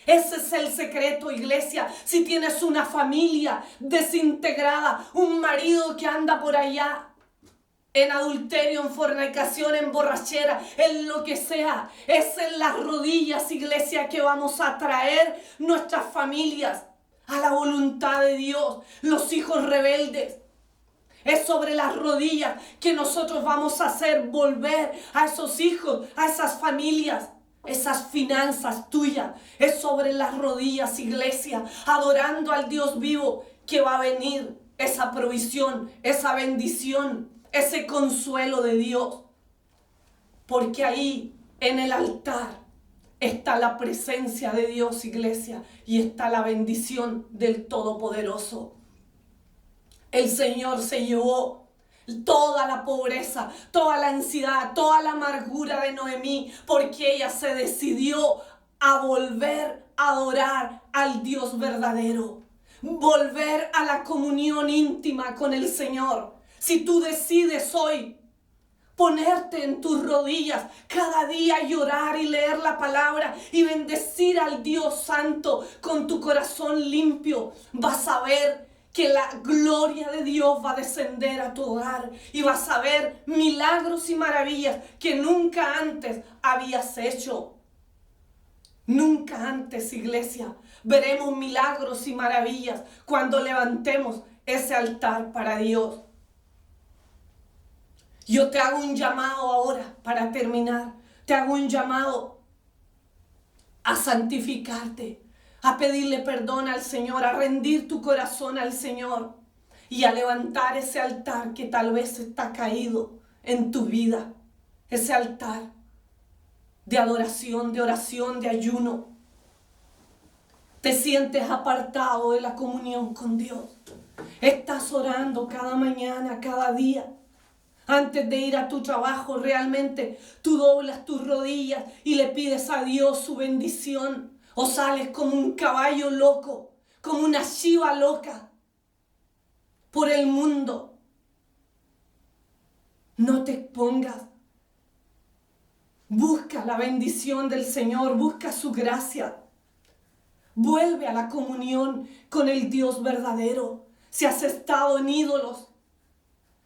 Ese es el secreto, iglesia. Si tienes una familia desintegrada, un marido que anda por allá en adulterio, en fornicación, en borrachera, en lo que sea, es en las rodillas, iglesia, que vamos a traer nuestras familias a la voluntad de Dios. Los hijos rebeldes, es sobre las rodillas que nosotros vamos a hacer volver a esos hijos, a esas familias, esas finanzas tuyas. Es sobre las rodillas, iglesia, adorando al Dios vivo, que va a venir esa provisión, esa bendición, ese consuelo de Dios. Porque ahí en el altar está la presencia de Dios, iglesia, y está la bendición del Todopoderoso. El Señor se llevó toda la pobreza, toda la ansiedad, toda la amargura de Noemí, porque ella se decidió a volver a adorar al Dios verdadero, volver a la comunión íntima con el Señor. Si tú decides hoy ponerte en tus rodillas cada día, llorar y leer la palabra y bendecir al Dios Santo con tu corazón limpio, vas a ver que la gloria de Dios va a descender a tu hogar y vas a ver milagros y maravillas que nunca antes habías hecho. Nunca antes, iglesia, veremos milagros y maravillas cuando levantemos ese altar para Dios. Yo te hago un llamado ahora para terminar. Te hago un llamado a santificarte, a pedirle perdón al Señor, a rendir tu corazón al Señor y a levantar ese altar que tal vez está caído en tu vida. Ese altar de adoración, de oración, de ayuno. Te sientes apartado de la comunión con Dios. Estás orando cada mañana, cada día. Antes de ir a tu trabajo, realmente tú doblas tus rodillas y le pides a Dios su bendición. O sales como un caballo loco, como una chiva loca por el mundo. No te expongas. Busca la bendición del Señor, busca su gracia. Vuelve a la comunión con el Dios verdadero. Si has estado en ídolos,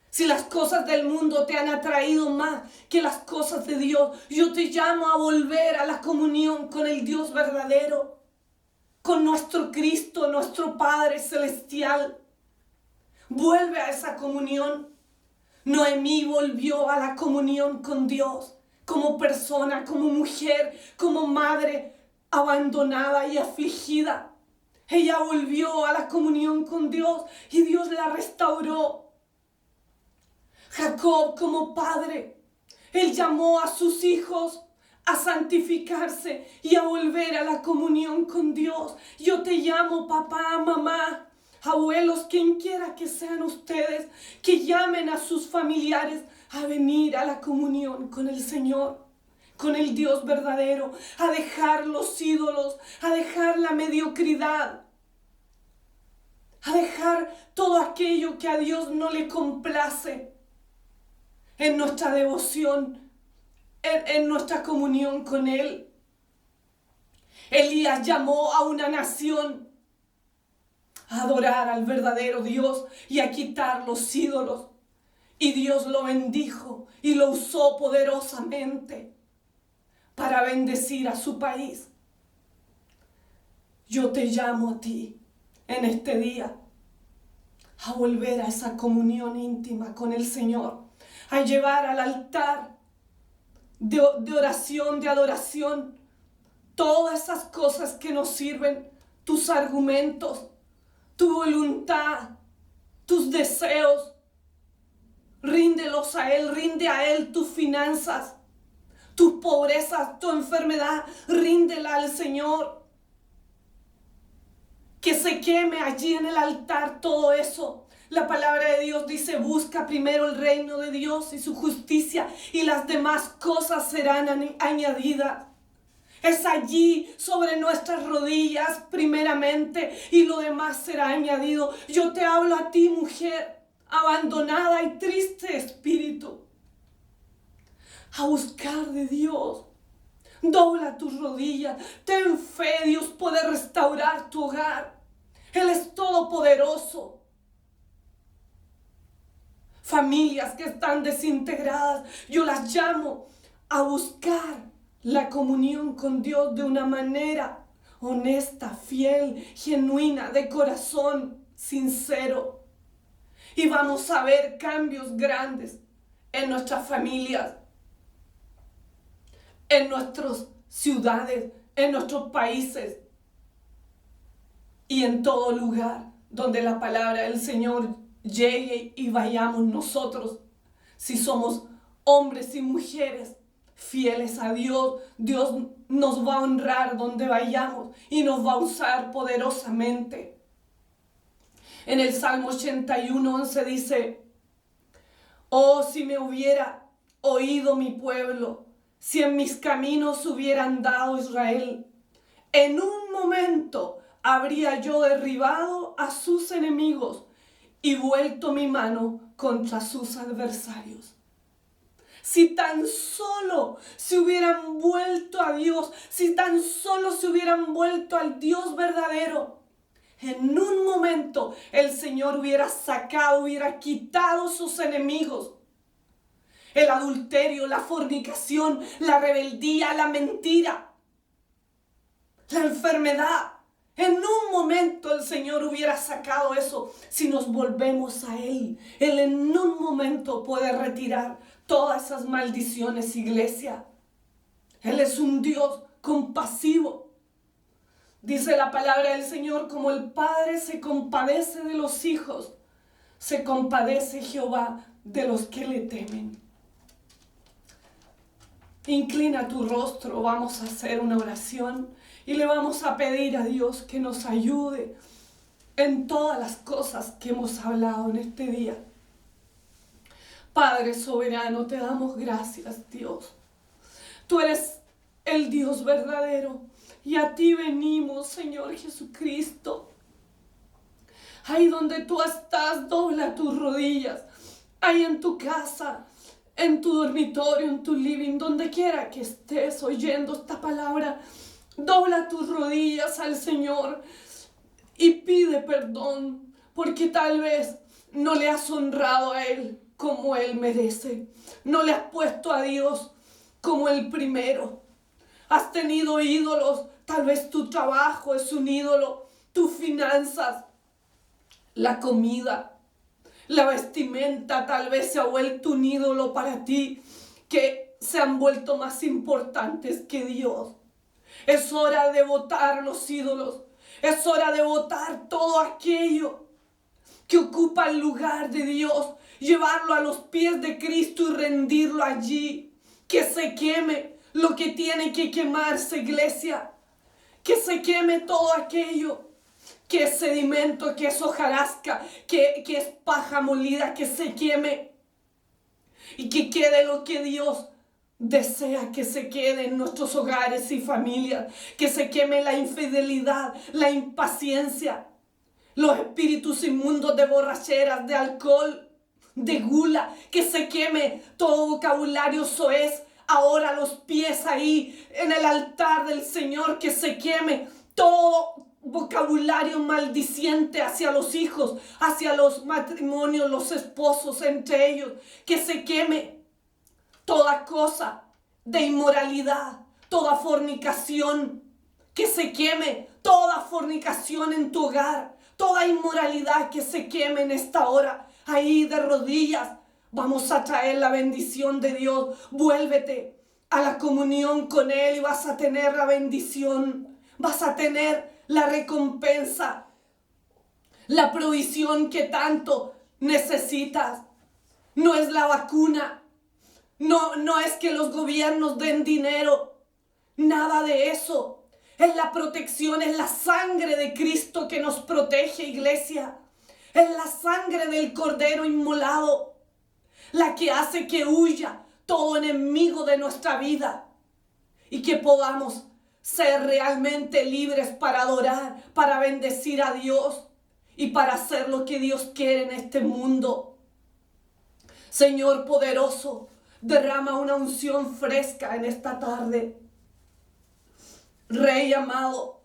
si las cosas del mundo te han atraído más que las cosas de Dios, yo te llamo a volver a la comunión con el Dios verdadero, con nuestro Cristo, nuestro Padre Celestial. Vuelve a esa comunión. Noemí volvió a la comunión con Dios, como persona, como mujer, como madre abandonada y afligida. Ella volvió a la comunión con Dios y Dios la restauró. Jacob, como padre, él llamó a sus hijos a santificarse y a volver a la comunión con Dios. Yo te llamo, papá, mamá, abuelos, quien quiera que sean ustedes, que llamen a sus familiares a venir a la comunión con el Señor, con el Dios verdadero, a dejar los ídolos, a dejar la mediocridad, a dejar todo aquello que a Dios no le complace en nuestra devoción, en nuestra comunión con Él. Elías llamó a una nación a adorar al verdadero Dios y a quitar los ídolos. Y Dios lo bendijo y lo usó poderosamente para bendecir a su país. Yo te llamo a ti en este día a volver a esa comunión íntima con el Señor, a llevar al altar de oración, de adoración, todas esas cosas que nos sirven, tus argumentos, tu voluntad, tus deseos. Ríndelos a Él, rinde a Él tus finanzas, tus pobrezas, tu enfermedad, ríndela al Señor. Que se queme allí en el altar todo eso. La palabra de Dios dice: busca primero el reino de Dios y su justicia, y las demás cosas serán añadidas. Es allí sobre nuestras rodillas primeramente, y lo demás será añadido. Yo te hablo a ti, mujer abandonada y triste espíritu, a buscar de Dios. Dobla tus rodillas, ten fe, Dios puede restaurar tu hogar. Él es todopoderoso. Familias que están desintegradas, yo las llamo a buscar la comunión con Dios de una manera honesta, fiel, genuina, de corazón sincero. Y vamos a ver cambios grandes en nuestras familias, en nuestras ciudades, en nuestros países y en todo lugar donde la palabra del Señor llegue y vayamos nosotros. Si somos hombres y mujeres fieles a Dios, Dios nos va a honrar donde vayamos y nos va a usar poderosamente. En el Salmo 81:11 dice: oh, si me hubiera oído mi pueblo, si en mis caminos hubiera andado Israel, en un momento habría yo derribado a sus enemigos y vuelto mi mano contra sus adversarios. Si tan solo se hubieran vuelto a Dios, si tan solo se hubieran vuelto al Dios verdadero, en un momento el Señor hubiera sacado, hubiera quitado sus enemigos. El adulterio, la fornicación, la rebeldía, la mentira, la enfermedad. En un momento el Señor hubiera sacado eso si nos volvemos a Él. Él en un momento puede retirar todas esas maldiciones, iglesia. Él es un Dios compasivo. Dice la palabra del Señor: como el Padre se compadece de los hijos, se compadece Jehová de los que le temen. Inclina tu rostro, vamos a hacer una oración y le vamos a pedir a Dios que nos ayude en todas las cosas que hemos hablado en este día. Padre soberano, te damos gracias, Dios. Tú eres el Dios verdadero y a ti venimos, Señor Jesucristo. Ahí donde tú estás, dobla tus rodillas. Ahí en tu casa, en tu dormitorio, en tu living, donde quiera que estés oyendo esta palabra, dobla tus rodillas al Señor y pide perdón, porque tal vez no le has honrado a Él como Él merece. No le has puesto a Dios como el primero. Has tenido ídolos, tal vez tu trabajo es un ídolo, tus finanzas, la comida, la vestimenta tal vez se ha vuelto un ídolo para ti, que se han vuelto más importantes que Dios. Es hora de botar los ídolos. Es hora de botar todo aquello que ocupa el lugar de Dios, llevarlo a los pies de Cristo y rendirlo allí. Que se queme lo que tiene que quemarse, iglesia. Que se queme todo aquello que es sedimento, que es hojarasca, que es paja molida, que se queme y que quede lo que Dios desea que se quede en nuestros hogares y familias. Que se queme la infidelidad, la impaciencia, los espíritus inmundos de borracheras, de alcohol, de gula. Que se queme todo vocabulario soez ahora a los pies ahí en el altar del Señor. Que se queme todo vocabulario maldiciente hacia los hijos, hacia los matrimonios, los esposos entre ellos. Que se queme toda cosa de inmoralidad, toda fornicación. Que se queme toda fornicación en tu hogar, toda inmoralidad, que se queme en esta hora. Ahí de rodillas vamos a traer la bendición de Dios. Vuélvete a la comunión con Él y vas a tener la bendición, vas a tener la recompensa, la provisión que tanto necesitas. No es la vacuna, no es que los gobiernos den dinero, nada de eso. Es la protección, es la sangre de Cristo que nos protege, iglesia. Es la sangre del Cordero inmolado la que hace que huya todo enemigo de nuestra vida y que podamos ser realmente libres para adorar, para bendecir a Dios y para hacer lo que Dios quiere en este mundo. Señor poderoso, derrama una unción fresca en esta tarde. Rey amado,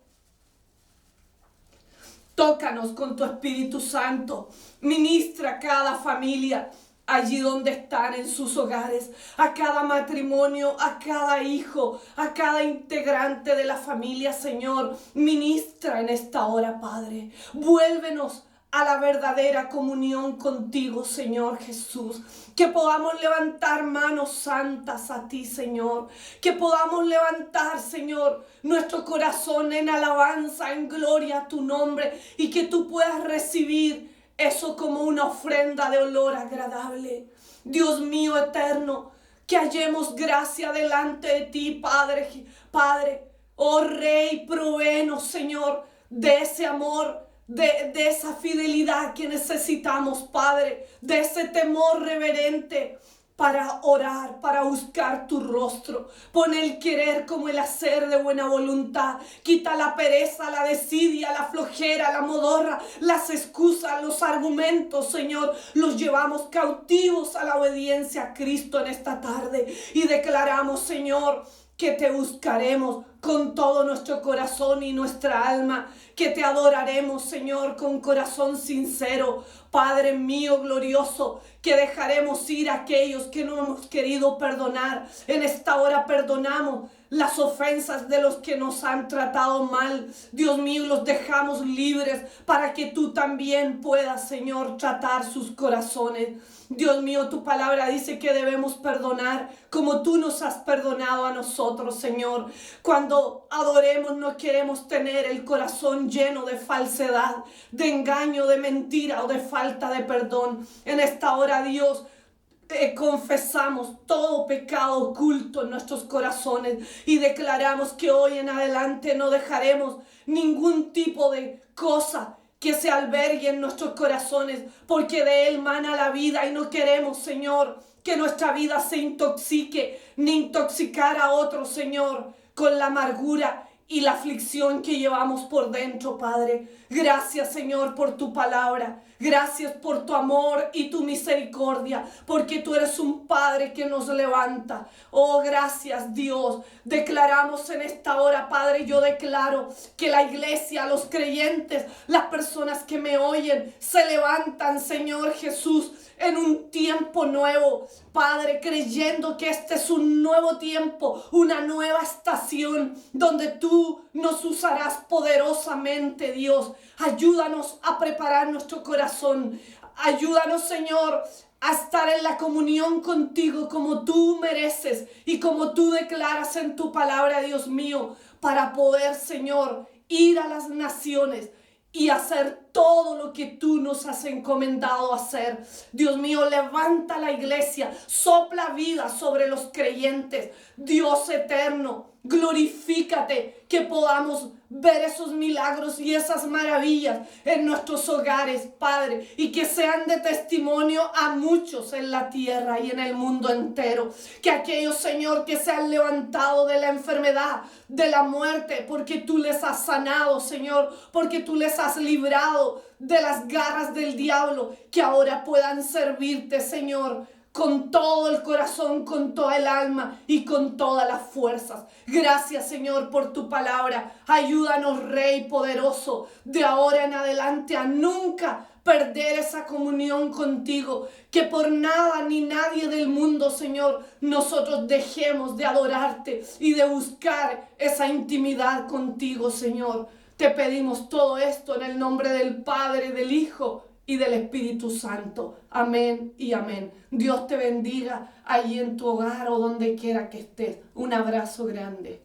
tócanos con tu Espíritu Santo. Ministra a cada familia allí donde están en sus hogares, a cada matrimonio, a cada hijo, a cada integrante de la familia, Señor. Ministra en esta hora, Padre. Vuélvenos a la verdadera comunión contigo, Señor Jesús. Que podamos levantar manos santas a ti, Señor. Que podamos levantar, Señor, nuestro corazón en alabanza, en gloria a tu nombre. Y que tú puedas recibir eso como una ofrenda de olor agradable. Dios mío eterno, que hallemos gracia delante de ti, Padre. Oh Rey, provéenos, Señor, de ese amor, de esa fidelidad que necesitamos, Padre, de ese temor reverente para orar, para buscar tu rostro. Pon el querer como el hacer de buena voluntad. Quita la pereza, la desidia, la flojera, la modorra, las excusas, los argumentos, Señor. Los llevamos cautivos a la obediencia a Cristo en esta tarde. Y declaramos, Señor, que te buscaremos con todo nuestro corazón y nuestra alma, que te adoraremos, Señor, con corazón sincero. Padre mío glorioso, que dejaremos ir a aquellos que no hemos querido perdonar. En esta hora perdonamos las ofensas de los que nos han tratado mal. Dios mío, los dejamos libres para que tú también puedas, Señor, tratar sus corazones. Dios mío, tu palabra dice que debemos perdonar como tú nos has perdonado a nosotros, Señor. Cuando adoremos no queremos tener el corazón lleno de falsedad, de engaño, de mentira o de falta de perdón. En esta hora, Dios, confesamos todo pecado oculto en nuestros corazones y declaramos que hoy en adelante no dejaremos ningún tipo de cosa que se albergue en nuestros corazones, porque de Él mana la vida y no queremos, Señor, que nuestra vida se intoxique, ni intoxicar a otros, Señor, con la amargura y la aflicción que llevamos por dentro, Padre. Gracias, Señor, por tu palabra. Gracias por tu amor y tu misericordia, porque tú eres un Padre que nos levanta. Oh, gracias, Dios. Declaramos en esta hora, Padre, yo declaro que la iglesia, los creyentes, las personas que me oyen, se levantan, Señor Jesús, en un tiempo nuevo, Padre, creyendo que este es un nuevo tiempo, una nueva estación donde tú nos usarás poderosamente, Dios. Ayúdanos a preparar nuestro corazón. Ayúdanos, Señor, a estar en la comunión contigo como tú mereces y como tú declaras en tu palabra, Dios mío, para poder, Señor, ir a las naciones y hacer todo lo que tú nos has encomendado hacer. Dios mío, levanta la iglesia, sopla vida sobre los creyentes. Dios eterno, glorifícate, que podamos ver esos milagros y esas maravillas en nuestros hogares, Padre, y que sean de testimonio a muchos en la tierra y en el mundo entero. Que aquellos, Señor, que se han levantado de la enfermedad, de la muerte, porque tú les has sanado, Señor, porque tú les has librado de las garras del diablo, que ahora puedan servirte, Señor, con todo el corazón, con toda el alma y con todas las fuerzas. Gracias, Señor, por tu palabra. Ayúdanos, Rey poderoso, de ahora en adelante a nunca perder esa comunión contigo, que por nada ni nadie del mundo, Señor, nosotros dejemos de adorarte y de buscar esa intimidad contigo, Señor. Te pedimos todo esto en el nombre del Padre, del Hijo y del Espíritu Santo. Amén y amén. Dios te bendiga allí en tu hogar o donde quiera que estés. Un abrazo grande.